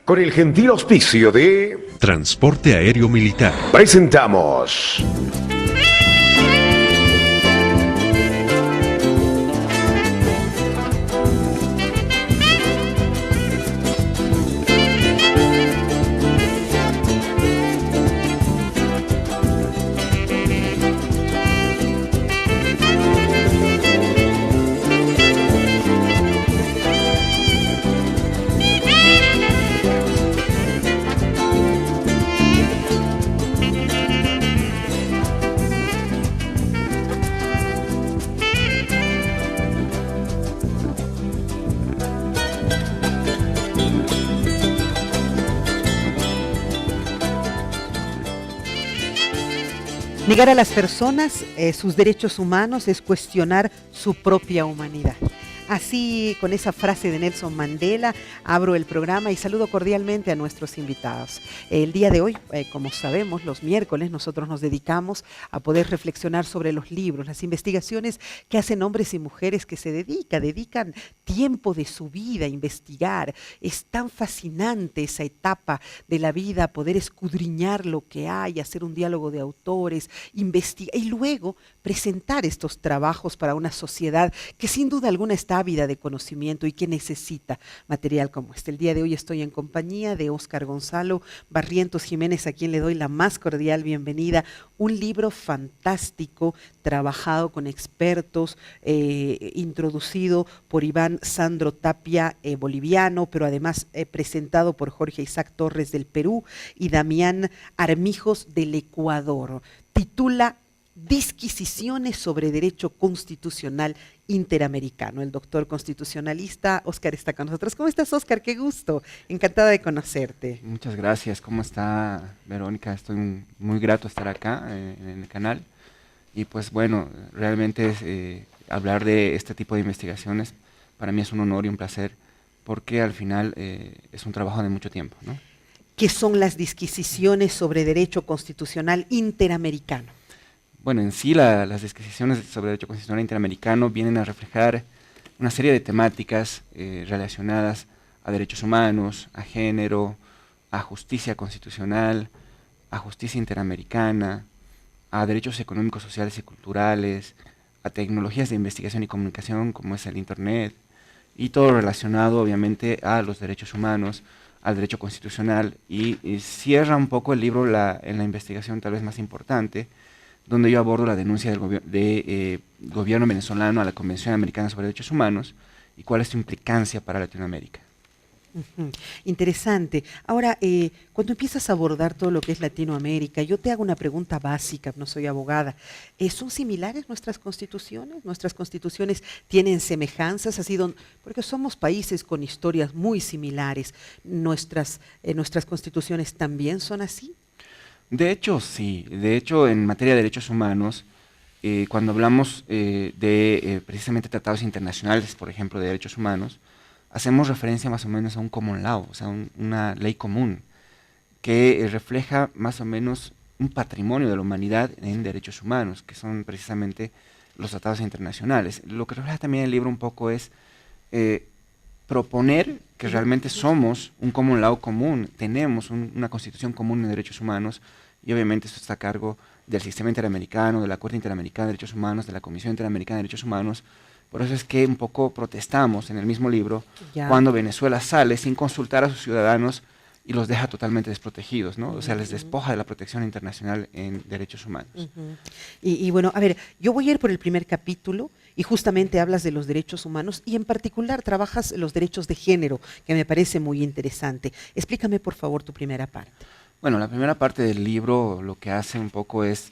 Con el gentil auspicio de Transporte Aéreo Militar. presentamos Negar a las personas sus derechos humanos es cuestionar su propia humanidad. Así, con esa frase de Nelson Mandela, abro el programa y saludo cordialmente a nuestros invitados. El día de hoy, como sabemos, los miércoles nosotros nos dedicamos a poder reflexionar sobre los libros, las investigaciones que hacen hombres y mujeres que se dedican tiempo de su vida a investigar. Es tan fascinante esa etapa de la vida, poder escudriñar lo que hay, hacer un diálogo de autores, investigar y luego presentar estos trabajos para una sociedad que sin duda alguna está ávida de conocimiento y que necesita material como este. El día de hoy estoy en compañía de Óscar Gonzalo Barrientos Jiménez, a quien le doy la más cordial bienvenida. Un libro fantástico, trabajado con expertos, introducido por Iván Sandro Tapia, boliviano, pero además presentado por Jorge Isaac Torres del Perú y Damián Armijos del Ecuador. Titula Disquisiciones sobre Derecho Constitucional Interamericano. El doctor constitucionalista Óscar está con nosotros. ¿Cómo estás, Óscar? Qué gusto. Encantada de conocerte. Muchas gracias. ¿Cómo está, Verónica? Estoy muy grato de estar acá en el canal. Y pues bueno, realmente hablar de este tipo de investigaciones para mí es un honor y un placer porque al final es un trabajo de mucho tiempo, ¿no? ¿Qué son las disquisiciones sobre Derecho Constitucional Interamericano? Bueno, en sí las disquisiciones sobre derecho constitucional interamericano vienen a reflejar una serie de temáticas relacionadas a derechos humanos, a género, a justicia constitucional, a justicia interamericana, a derechos económicos, sociales y culturales, a tecnologías de investigación y comunicación como es el Internet, y todo relacionado obviamente a los derechos humanos, al derecho constitucional, y cierra un poco el libro en la investigación tal vez más importante, donde yo abordo la denuncia del gobierno venezolano a la Convención Americana sobre Derechos Humanos y cuál es su implicancia para Latinoamérica. Interesante. Ahora, cuando empiezas a abordar todo lo que es Latinoamérica, yo te hago una pregunta básica, no soy abogada. ¿Son similares nuestras constituciones? ¿Nuestras constituciones tienen semejanzas? Porque somos países con historias muy similares. ¿Nuestras constituciones también son así? De hecho, sí. De hecho, en materia de derechos humanos, cuando hablamos de precisamente tratados internacionales, por ejemplo, de derechos humanos, hacemos referencia más o menos a un common law, o sea, una ley común, que refleja más o menos un patrimonio de la humanidad en derechos humanos, que son precisamente los tratados internacionales. Lo que refleja también el libro un poco es proponer que realmente somos un common law común, tenemos una constitución común de derechos humanos, y obviamente esto está a cargo del sistema interamericano, de la Corte Interamericana de Derechos Humanos, de la Comisión Interamericana de Derechos Humanos. Por eso es que un poco protestamos en el mismo libro cuando Venezuela sale sin consultar a sus ciudadanos y los deja totalmente desprotegidos, ¿no? O sea, les despoja de la protección internacional en derechos humanos. Y bueno, a ver, yo voy a ir por el primer capítulo y justamente hablas de los derechos humanos y en particular trabajas los derechos de género, que me parece muy interesante. Explícame, por favor, tu primera parte. Bueno, la primera parte del libro lo que hace un poco es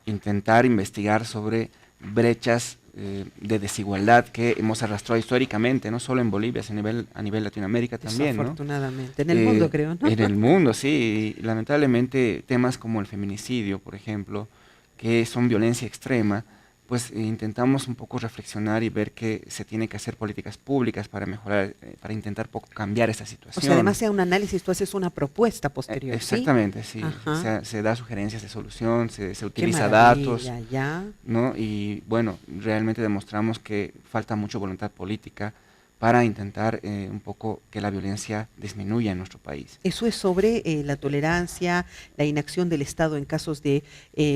intentar investigar sobre brechas de desigualdad que hemos arrastrado históricamente, no solo en Bolivia, sino a nivel Latinoamérica también, ¿no? Desafortunadamente, en el mundo creo, ¿no? En el mundo, sí, y lamentablemente temas como el feminicidio, por ejemplo, que son violencia extrema, pues intentamos un poco reflexionar y ver que se tiene que hacer políticas públicas para mejorar, para intentar cambiar esa situación. O sea, además de un análisis, tú haces una propuesta posterior, exactamente, ¿sí? O sea, se da sugerencias de solución, se utiliza datos, ¿no? Y bueno, realmente demostramos que falta mucho voluntad política para intentar un poco que la violencia disminuya en nuestro país. Eso es sobre la tolerancia, la inacción del Estado en casos de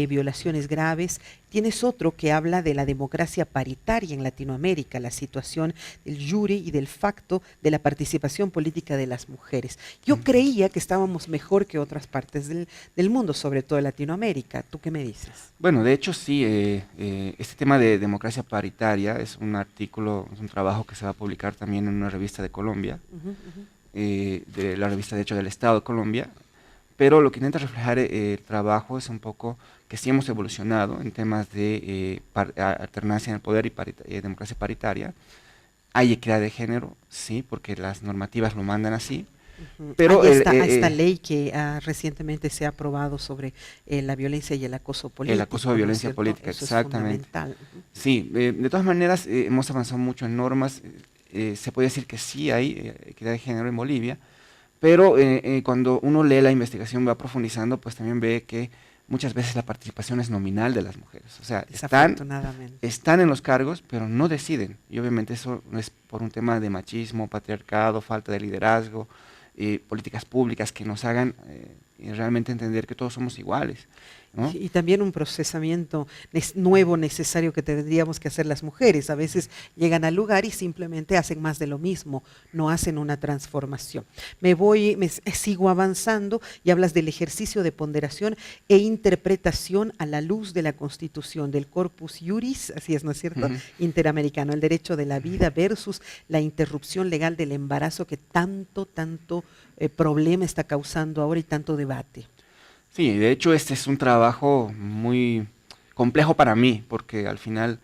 violaciones graves. Tienes otro que habla de la democracia paritaria en Latinoamérica, la situación del jure y del facto de la participación política de las mujeres. Yo creía que estábamos mejor que otras partes del mundo, sobre todo en Latinoamérica. ¿Tú qué me dices? Bueno, de hecho sí, este tema de democracia paritaria es un artículo, es un trabajo que se va a publicar también en una revista de Colombia, de la revista de hecho del Estado de Colombia, pero lo que intenta reflejar el trabajo es un poco que sí hemos evolucionado en temas de alternancia en el poder y democracia paritaria. Hay equidad de género, sí, porque las normativas lo mandan así. Pero hay esta ley que recientemente se ha aprobado sobre la violencia y el acoso político. El acoso de violencia política, eso exactamente. Es fundamental. Sí, de todas maneras hemos avanzado mucho en normas. Se puede decir que sí hay equidad de género en Bolivia, pero cuando uno lee la investigación, va profundizando, pues también ve que muchas veces la participación es nominal de las mujeres. O sea, están en los cargos, pero no deciden. Y obviamente eso no es por un tema de machismo, patriarcado, falta de liderazgo, políticas públicas que nos hagan realmente entender que todos somos iguales, ¿no? Y también un procesamiento nuevo necesario que tendríamos que hacer las mujeres. A veces llegan al lugar y simplemente hacen más de lo mismo, no hacen una transformación. Sigo avanzando y hablas del ejercicio de ponderación e interpretación a la luz de la Constitución, del Corpus Juris, así es, ¿no es cierto?, interamericano, el derecho de la vida versus la interrupción legal del embarazo que tanto problema está causando ahora y tanto debate. Sí, de hecho este es un trabajo muy complejo para mí, porque al final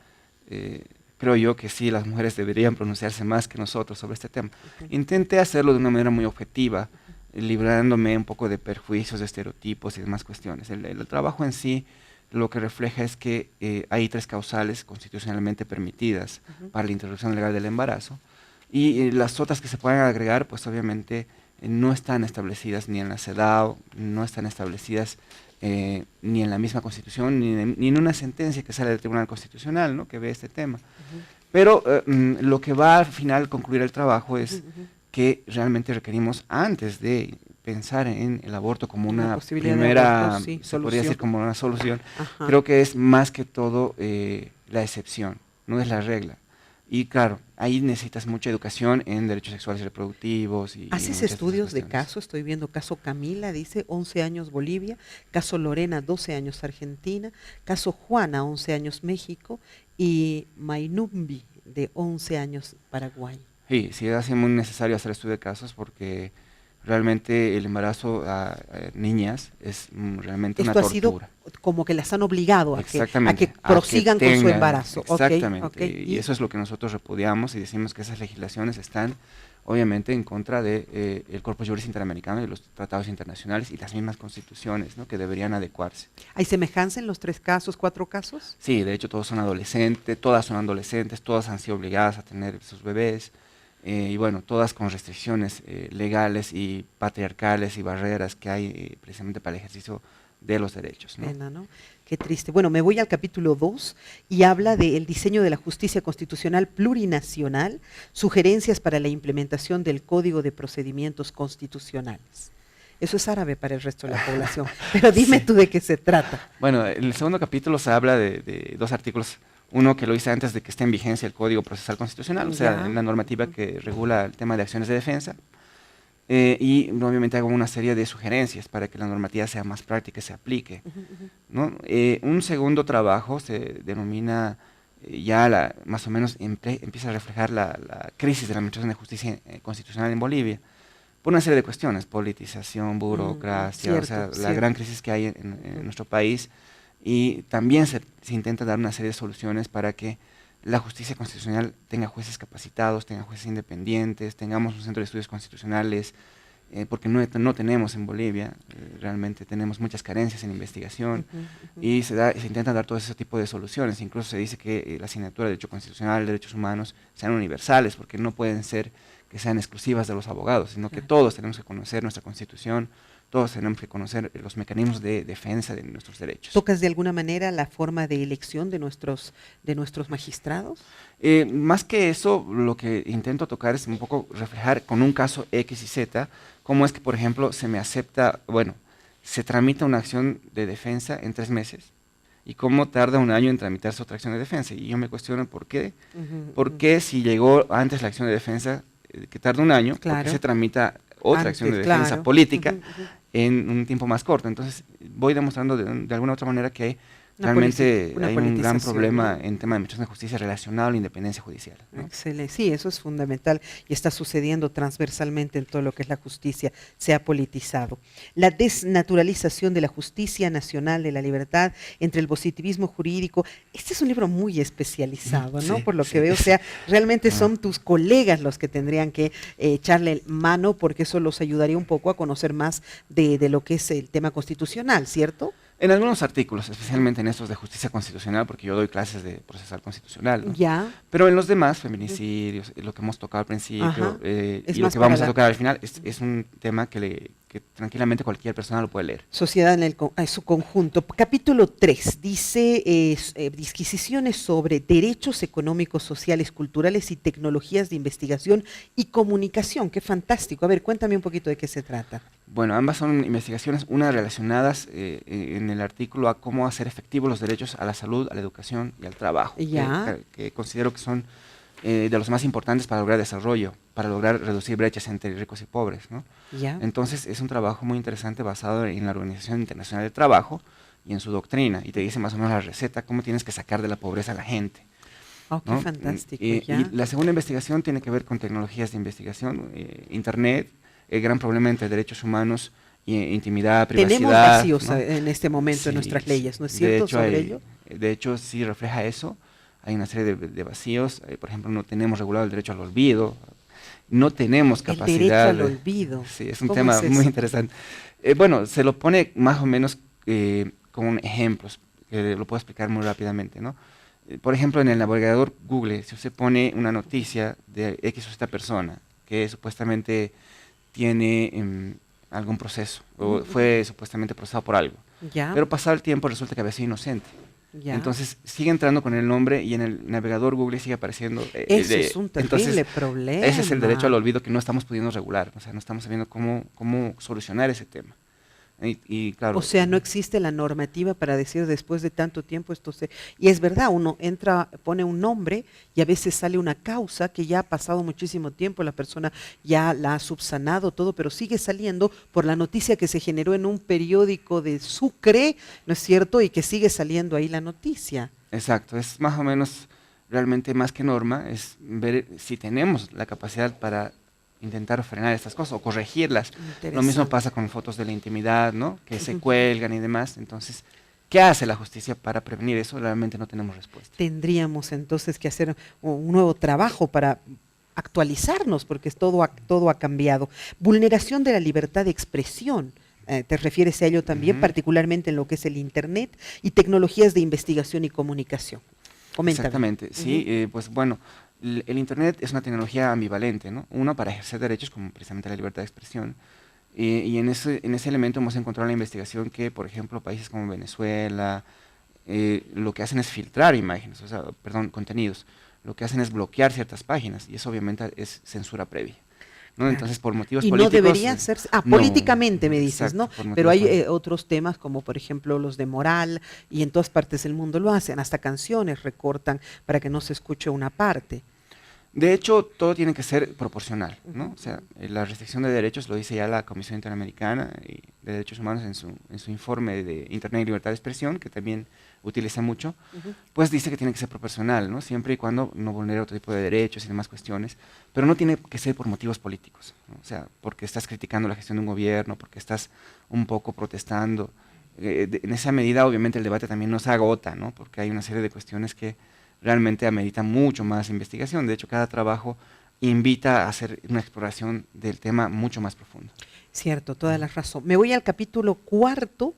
creo yo que sí, las mujeres deberían pronunciarse más que nosotros sobre este tema. Intenté hacerlo de una manera muy objetiva, librándome un poco de perjuicios, de estereotipos y demás cuestiones. El trabajo en sí lo que refleja es que hay 3 causales constitucionalmente permitidas para la interrupción legal del embarazo, y las otras que se pueden agregar, pues obviamente no están establecidas ni en la CEDAW, no están establecidas ni en la misma Constitución, ni en una sentencia que sale del Tribunal Constitucional, ¿no?, que ve este tema. Pero lo que va al final concluir el trabajo es que realmente requerimos, antes de pensar en el aborto como una primera, aborto, sí, se podría decir como una solución, Ajá. creo que es más que todo la excepción, no es la regla. Y claro, ahí necesitas mucha educación en derechos sexuales y reproductivos. ¿Haces estudios de caso? Estoy viendo caso Camila, dice 11 años Bolivia, caso Lorena 12 años Argentina, caso Juana 11 años México y Mainumbi de 11 años Paraguay. Sí, es muy necesario hacer estudio de casos porque realmente el embarazo a niñas es realmente una tortura. Esto ha sido como que las han obligado a que a prosigan que con su tengan, embarazo. Exactamente, Okay. Y eso es lo que nosotros repudiamos y decimos que esas legislaciones están obviamente en contra de el Corpus Juris Interamericano y los tratados internacionales y las mismas constituciones, ¿no?, que deberían adecuarse. ¿Hay semejanza en los 3 casos, 4 casos? Sí, de hecho todas son adolescentes, todas han sido obligadas a tener sus bebés. Y bueno, todas con restricciones legales y patriarcales y barreras que hay precisamente para el ejercicio de los derechos, ¿no? Pena, ¿no? Qué triste. Bueno, me voy al capítulo 2 y habla del diseño de la justicia constitucional plurinacional, sugerencias para la implementación del Código de Procedimientos Constitucionales. Eso es árabe para el resto de la población, pero dime tú de qué se trata. Bueno, en el segundo capítulo se habla de 2 artículos. Uno que lo hice antes de que esté en vigencia el Código Procesal Constitucional, o sea, la normativa que regula el tema de acciones de defensa. Y obviamente hago una serie de sugerencias para que la normativa sea más práctica y se aplique, ¿no? Un segundo trabajo se denomina, más o menos empieza a reflejar la crisis de la administración de justicia constitucional en Bolivia, por una serie de cuestiones, politización, burocracia, la gran crisis que hay en nuestro país. Y también se intenta dar una serie de soluciones para que la justicia constitucional tenga jueces capacitados, tenga jueces independientes, tengamos un centro de estudios constitucionales, porque no tenemos en Bolivia, realmente tenemos muchas carencias en investigación, y se intenta dar todo ese tipo de soluciones. Incluso se dice que la asignatura de Derecho Constitucional, Derechos Humanos, sean universales, porque no pueden ser que sean exclusivas de los abogados, sino que todos tenemos que conocer nuestra Constitución, todos tenemos que conocer los mecanismos de defensa de nuestros derechos. ¿Tocas de alguna manera la forma de elección de nuestros magistrados? Más que eso, lo que intento tocar es un poco reflejar con un caso X y Z, cómo es que, por ejemplo, se tramita una acción de defensa en 3 meses, y cómo tarda 1 año en tramitarse otra acción de defensa. Y yo me cuestiono por qué. ¿Por qué si llegó antes la acción de defensa, que tarda 1 año, por qué se tramita otra acción de defensa política en un tiempo más corto? Entonces, voy demostrando de alguna otra manera que realmente hay un gran problema en tema de administración de justicia relacionado a la independencia judicial, ¿no? Excelente, sí, eso es fundamental y está sucediendo transversalmente en todo lo que es la justicia, se ha politizado. La desnaturalización de la justicia nacional, de la libertad, entre el positivismo jurídico. Este es un libro muy especializado, ¿no? Sí, por lo sí. que veo, o sea, realmente son tus colegas los que tendrían que echarle mano, porque eso los ayudaría un poco a conocer más de lo que es el tema constitucional, ¿cierto? En algunos artículos, especialmente en estos de justicia constitucional, porque yo doy clases de procesal constitucional, ¿no? Ya. Pero en los demás, feminicidios, lo que hemos tocado al principio, Es y lo más que vamos para a tocar al final, es un tema que tranquilamente cualquier persona lo puede leer. Sociedad en su conjunto. Capítulo 3 dice disquisiciones sobre derechos económicos, sociales, culturales y tecnologías de investigación y comunicación. Qué fantástico. A ver, cuéntame un poquito de qué se trata. Bueno, ambas son investigaciones, unas relacionadas en el artículo a cómo hacer efectivos los derechos a la salud, a la educación y al trabajo, que considero que son de los más importantes para lograr desarrollo, para lograr reducir brechas entre ricos y pobres, ¿no? Ya. Entonces es un trabajo muy interesante basado en la Organización Internacional del Trabajo y en su doctrina, y te dice más o menos la receta, cómo tienes que sacar de la pobreza a la gente. Oh, qué ¿no? fantástico. Y la segunda investigación tiene que ver con tecnologías de investigación, Internet, el gran problema entre derechos humanos e intimidad, privacidad. Tenemos vacíos, ¿no? en este momento en nuestras leyes, ¿no es cierto? De hecho, sí refleja eso. Hay una serie de vacíos. Por ejemplo, no tenemos regulado el derecho al olvido. No tenemos capacidad. El derecho al olvido. Sí, es un tema muy interesante. Bueno, se lo pone más o menos con ejemplos, que lo puedo explicar muy rápidamente, ¿no? Por ejemplo, en el navegador Google, si usted pone una noticia de X o Z persona que supuestamente tiene algún proceso, o fue supuestamente procesado por algo, pero pasado el tiempo resulta que había sido inocente. Entonces sigue entrando con el nombre y en el navegador Google sigue apareciendo. Ese es un terrible problema. Ese es el derecho al olvido que no estamos pudiendo regular, o sea, no estamos sabiendo cómo solucionar ese tema. Y claro, o sea, no existe la normativa para decir después de tanto tiempo esto se... Y es verdad, uno entra, pone un nombre y a veces sale una causa que ya ha pasado muchísimo tiempo, la persona ya la ha subsanado todo, pero sigue saliendo por la noticia que se generó en un periódico de Sucre, ¿no es cierto? Y que sigue saliendo ahí la noticia. Exacto, es más o menos realmente más que norma, es ver si tenemos la capacidad para intentar frenar estas cosas o corregirlas. Lo mismo pasa con fotos de la intimidad, ¿no? Que se cuelgan y demás. Entonces, ¿qué hace la justicia para prevenir eso? Realmente no tenemos respuesta. Tendríamos entonces que hacer un nuevo trabajo para actualizarnos, porque todo ha cambiado. Vulneración de la libertad de expresión. ¿Te refieres a ello también, particularmente en lo que es el Internet y tecnologías de investigación y comunicación? Coméntame. Exactamente, sí, pues bueno, el Internet es una tecnología ambivalente, ¿no? Uno, para ejercer derechos como precisamente la libertad de expresión, y en ese elemento hemos encontrado en la investigación que, por ejemplo, países como Venezuela, lo que hacen es filtrar imágenes, o sea, perdón, contenidos, lo que hacen es bloquear ciertas páginas, y eso obviamente es censura previa, ¿no? Entonces, por motivos políticos... Y no debería ser... políticamente me dices, exacto, ¿no? Pero hay otros temas como, por ejemplo, los de moral, y en todas partes del mundo lo hacen, hasta canciones recortan para que no se escuche una parte. De hecho, todo tiene que ser proporcional, ¿no? O sea, la restricción de derechos lo dice ya la Comisión Interamericana de Derechos Humanos en su informe de Internet y Libertad de Expresión, que también utiliza mucho, pues dice que tiene que ser proporcional, ¿no? Siempre y cuando no vulnere otro tipo de derechos y demás cuestiones, pero no tiene que ser por motivos políticos, ¿no? O sea, porque estás criticando la gestión de un gobierno, porque estás un poco protestando. En esa medida, obviamente, el debate también no se agota, ¿no? Porque hay una serie de cuestiones que realmente amerita mucho más investigación. De hecho, cada trabajo invita a hacer una exploración del tema mucho más profundo. Cierto, toda la razón. Me voy al capítulo 4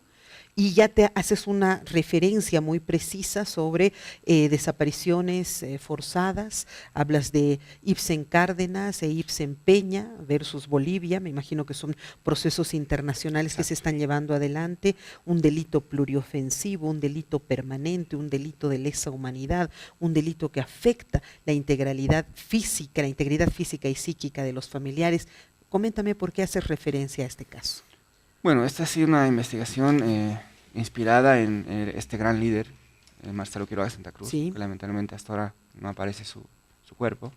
y ya te haces una referencia muy precisa sobre desapariciones forzadas, hablas de Ibsen Cárdenas e Ibsen Peña versus Bolivia, me imagino que son procesos internacionales que se están llevando adelante, un delito pluriofensivo, un delito permanente, un delito de lesa humanidad, un delito que afecta la integridad física y psíquica de los familiares. Coméntame por qué haces referencia a este caso. Bueno, esta ha sido una investigación inspirada en este gran líder, Marcelo Quiroga Santa Cruz, Sí. que lamentablemente hasta ahora no aparece su cuerpo.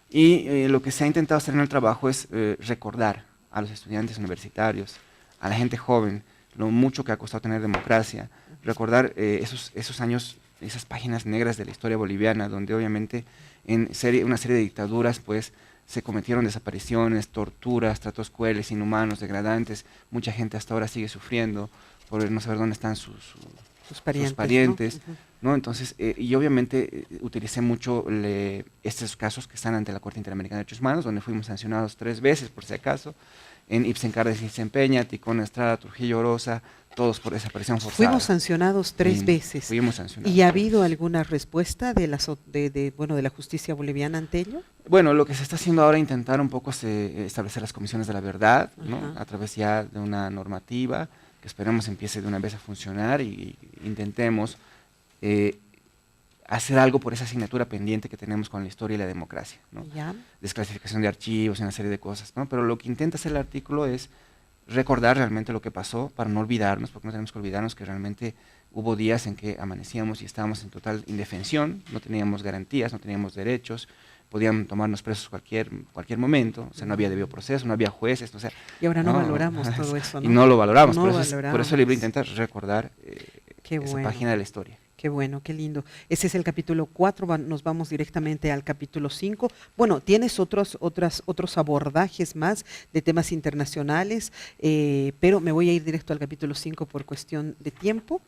Y lo que se ha intentado hacer en el trabajo es recordar a los estudiantes universitarios, a la gente joven, lo mucho que ha costado tener democracia, recordar esos años, esas páginas negras de la historia boliviana, donde obviamente en una serie de dictaduras pues se cometieron desapariciones, torturas, tratos crueles, inhumanos, degradantes. Mucha gente hasta ahora sigue sufriendo por no saber dónde están sus parientes, ¿no? ¿no? Entonces, y obviamente utilicé mucho estos casos que están ante la Corte Interamericana de Derechos Humanos, donde fuimos sancionados 3 veces, por si acaso, en Ibsen Cárdenas y Ibsen Peña, Ticón Estrada, Trujillo Orosa, todos por desaparición forzada. Fuimos sancionados 3 veces. Fuimos sancionados. ¿Y ha habido alguna respuesta de la justicia boliviana ante ello? Bueno, lo que se está haciendo ahora es intentar un poco establecer las comisiones de la verdad, ¿no? A través ya de una normativa que esperemos empiece de una vez a funcionar y intentemos hacer algo por esa asignatura pendiente que tenemos con la historia y la democracia, ¿no? Ya. Desclasificación de archivos y una serie de cosas, ¿no? Pero lo que intenta hacer el artículo es recordar realmente lo que pasó para no olvidarnos, porque no tenemos que olvidarnos que realmente hubo días en que amanecíamos y estábamos en total indefensión, no teníamos garantías, no teníamos derechos, podían tomarnos presos cualquier momento, o sea, no había debido proceso, no había jueces, o sea, y ahora no valoramos todo eso, ¿no? Y no lo valoramos, no por eso el libro intenta recordar esa página de la historia. Qué bueno, qué lindo. Ese es el capítulo 4, nos vamos directamente al capítulo 5. Bueno, tienes otros abordajes más de temas internacionales, pero me voy a ir directo al capítulo 5 por cuestión de tiempo.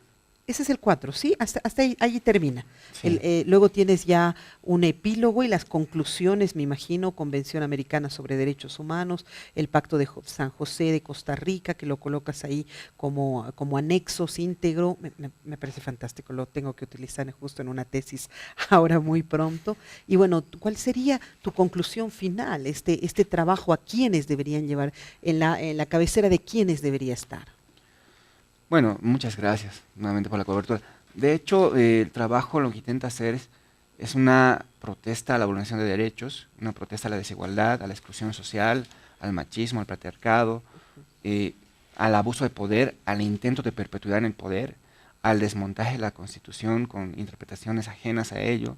Ese es el 4, ¿sí? Hasta ahí termina. Sí. Luego tienes ya un epílogo y las conclusiones, me imagino, Convención Americana sobre Derechos Humanos, el Pacto de San José de Costa Rica, que lo colocas ahí como anexos íntegro. Me parece fantástico, lo tengo que utilizar justo en una tesis ahora muy pronto. Y bueno, ¿cuál sería tu conclusión final? Este trabajo, ¿a quiénes deberían llevar? En la cabecera de quiénes debería estar. Bueno, muchas gracias nuevamente por la cobertura. De hecho, el trabajo lo que intenta hacer es una protesta a la vulneración de derechos, una protesta a la desigualdad, a la exclusión social, al machismo, al patriarcado, al abuso de poder, al intento de perpetuidad en el poder, al desmontaje de la Constitución con interpretaciones ajenas a ello,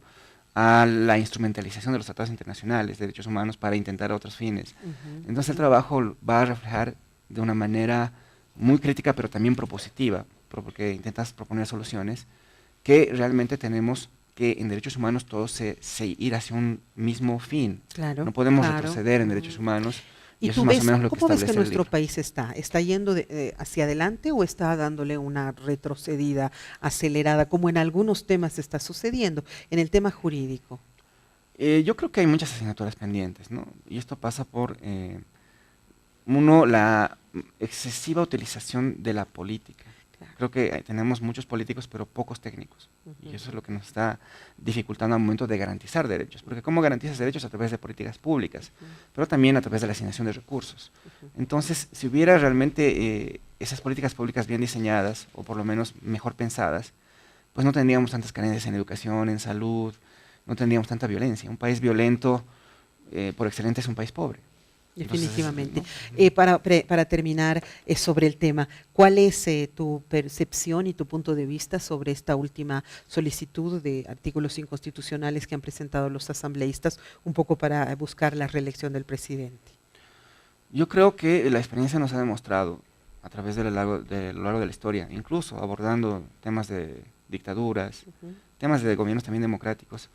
a la instrumentalización de los tratados internacionales de derechos humanos para intentar otros fines. Entonces el trabajo va a reflejar de una manera muy crítica, pero también propositiva, porque intentas proponer soluciones, que realmente tenemos que en derechos humanos todos ir hacia un mismo fin. Claro, no podemos retroceder en derechos humanos. ¿Y eso tú es más ves, o menos lo que cómo ves que establece el nuestro libro. país está? ¿Está yendo hacia adelante o está dándole una retrocedida acelerada, como en algunos temas está sucediendo, en el tema jurídico? Yo creo que hay muchas asignaturas pendientes, ¿no? Y esto pasa por, uno, la excesiva utilización de la política. Claro. Creo que tenemos muchos políticos, pero pocos técnicos. Y eso es lo que nos está dificultando al momento de garantizar derechos. Porque ¿cómo garantizas derechos? A través de políticas públicas, pero también a través de la asignación de recursos. Entonces, si hubiera realmente esas políticas públicas bien diseñadas, o por lo menos mejor pensadas, pues no tendríamos tantas carencias en educación, en salud, no tendríamos tanta violencia. Un país violento, por excelencia, es un país pobre. Definitivamente. Entonces, Para terminar sobre el tema, ¿cuál es tu percepción y tu punto de vista sobre esta última solicitud de artículos inconstitucionales que han presentado los asambleístas, un poco para buscar la reelección del presidente? Yo creo que la experiencia nos ha demostrado, a través de lo largo de la historia, incluso abordando temas de dictaduras, temas de gobiernos también democráticos,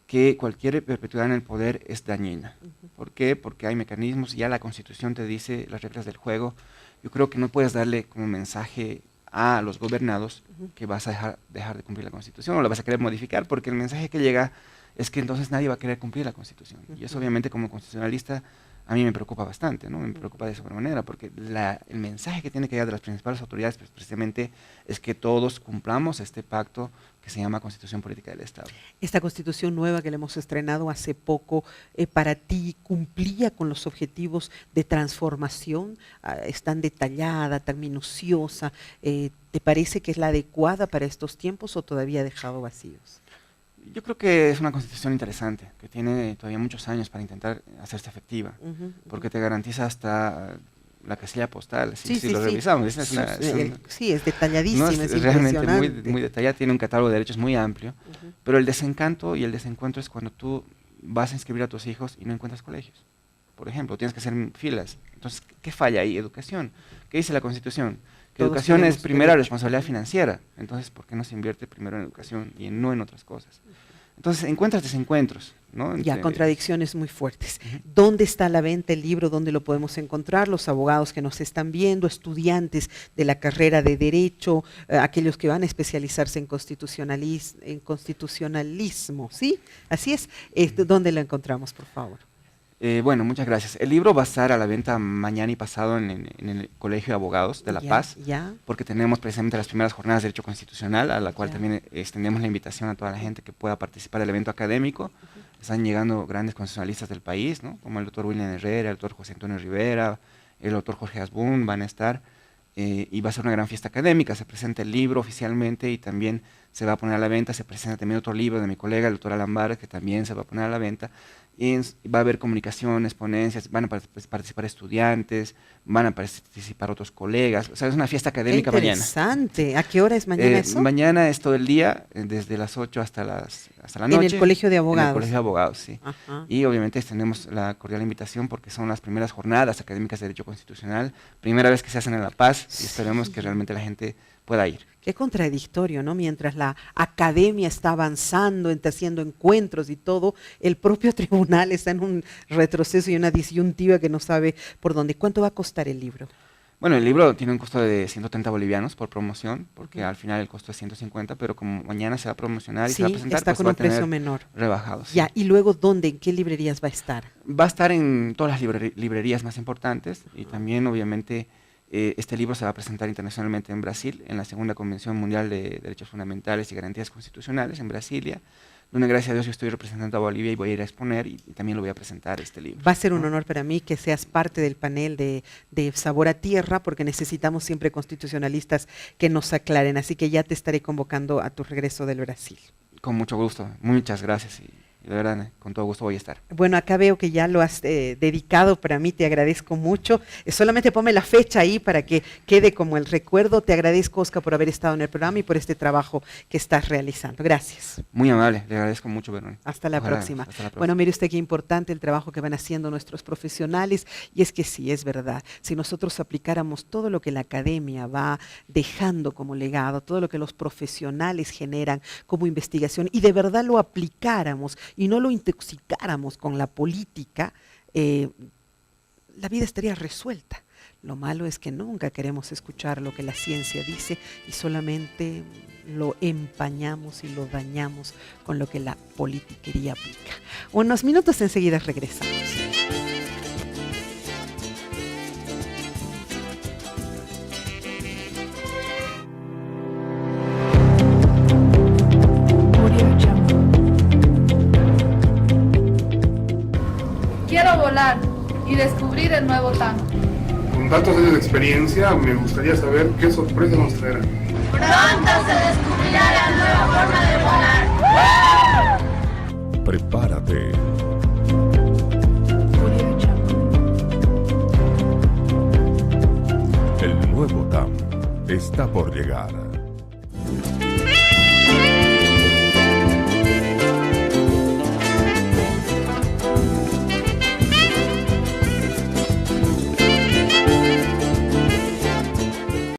que cualquier perpetuidad en el poder es dañina. ¿Por qué? Porque hay mecanismos, ya la Constitución te dice las reglas del juego. Yo creo que no puedes darle como mensaje a los gobernados que vas a dejar de cumplir la Constitución o la vas a querer modificar, porque el mensaje que llega es que entonces nadie va a querer cumplir la Constitución. Y eso obviamente como constitucionalista a mí me preocupa bastante, ¿no? Me preocupa de sobremanera, porque el mensaje que tiene que llegar de las principales autoridades pues, precisamente es que todos cumplamos este pacto que se llama Constitución Política del Estado. Esta Constitución nueva que le hemos estrenado hace poco, ¿para ti cumplía con los objetivos de transformación? ¿Es tan detallada, tan minuciosa? ¿Te parece que es la adecuada para estos tiempos o todavía ha dejado vacíos? Yo creo que es una constitución interesante, que tiene todavía muchos años para intentar hacerse efectiva, porque te garantiza hasta la casilla postal, si lo revisamos. Sí, es detalladísima, no, es realmente impresionante. muy detallada, tiene un catálogo de derechos muy amplio, pero el desencanto y el desencuentro es cuando tú vas a inscribir a tus hijos y no encuentras colegios. Por ejemplo, tienes que hacer filas. Entonces, ¿qué falla ahí? Educación. ¿Qué dice la Constitución? Que Todos educación es primera derecho. responsabilidad financiera. Entonces, ¿por qué no se invierte primero en educación y no en otras cosas? Entonces, encuentras desencuentros, ¿no? Ya, contradicciones muy fuertes. ¿Dónde está a la venta el libro? ¿Dónde lo podemos encontrar? Los abogados que nos están viendo, estudiantes de la carrera de Derecho, aquellos que van a especializarse en constitucionalismo, ¿sí? Así es. ¿Dónde lo encontramos, por favor? Bueno, muchas gracias. El libro va a estar a la venta mañana y pasado en el Colegio de Abogados de La Paz, porque tenemos precisamente las primeras jornadas de Derecho Constitucional, a la cual también extendemos la invitación a toda la gente que pueda participar del evento académico. Están llegando grandes constitucionalistas del país, ¿no? Como el doctor William Herrera, el doctor José Antonio Rivera, el doctor Jorge Asbun van a estar, y va a ser una gran fiesta académica. Se presenta el libro oficialmente y también se va a poner a la venta. Se presenta también otro libro de mi colega, el doctor Alan Vargas, que también se va a poner a la venta. Y va a haber comunicaciones, ponencias, van a participar estudiantes, van a participar otros colegas. O sea, es una fiesta académica mañana. Interesante. ¿A qué hora es mañana eso? Mañana es todo el día, desde las 8 hasta la noche. En el Colegio de Abogados. En el Colegio de Abogados, sí. Ajá. Y obviamente tenemos la cordial invitación porque son las primeras jornadas académicas de Derecho Constitucional, primera vez que se hacen en La Paz, y esperemos que realmente la gente pueda ir. Qué contradictorio, ¿no? Mientras la academia está avanzando, haciendo encuentros y todo, el propio tribunal está en un retroceso y una disyuntiva que no sabe por dónde. ¿Cuánto va a costar el libro? Bueno, el libro tiene un costo de 130 bolivianos por promoción, porque al final el costo es 150, pero como mañana se va a promocionar y se va a presentar, está pues con va un a tener precio menor. Rebajado. Sí. Ya, ¿y luego dónde? ¿En qué librerías va a estar? Va a estar en todas las librerías más importantes y también, obviamente, este libro se va a presentar internacionalmente en Brasil, en la segunda Convención Mundial de Derechos Fundamentales y Garantías Constitucionales en Brasilia, donde gracias a Dios yo estoy representando a Bolivia y voy a ir a exponer y también lo voy a presentar este libro. Va a ser un honor para mí que seas parte del panel de Sabor a Tierra, porque necesitamos siempre constitucionalistas que nos aclaren, así que ya te estaré convocando a tu regreso del Brasil. Con mucho gusto, muchas gracias y de verdad, con todo gusto voy a estar. Bueno, acá veo que ya lo has dedicado para mí, te agradezco mucho. Solamente ponme la fecha ahí para que quede como el recuerdo. Te agradezco, Oscar, por haber estado en el programa y por este trabajo que estás realizando. Gracias. Muy amable, le agradezco mucho, Verónica. Hasta la próxima. Hasta la próxima. Bueno, mire usted qué importante el trabajo que van haciendo nuestros profesionales, y es que sí, es verdad. Si nosotros aplicáramos todo lo que la academia va dejando como legado, todo lo que los profesionales generan como investigación, y de verdad lo aplicáramos y no lo intoxicáramos con la política, la vida estaría resuelta. Lo malo es que nunca queremos escuchar lo que la ciencia dice y solamente lo empañamos y lo dañamos con lo que la politiquería aplica. Unos minutos, enseguida regresamos. Quiero volar y descubrir el nuevo TAM. Con tantos años de experiencia, me gustaría saber qué sorpresas nos traerán. Pronto se descubrirá la nueva forma de volar. Prepárate. El nuevo TAM está por llegar.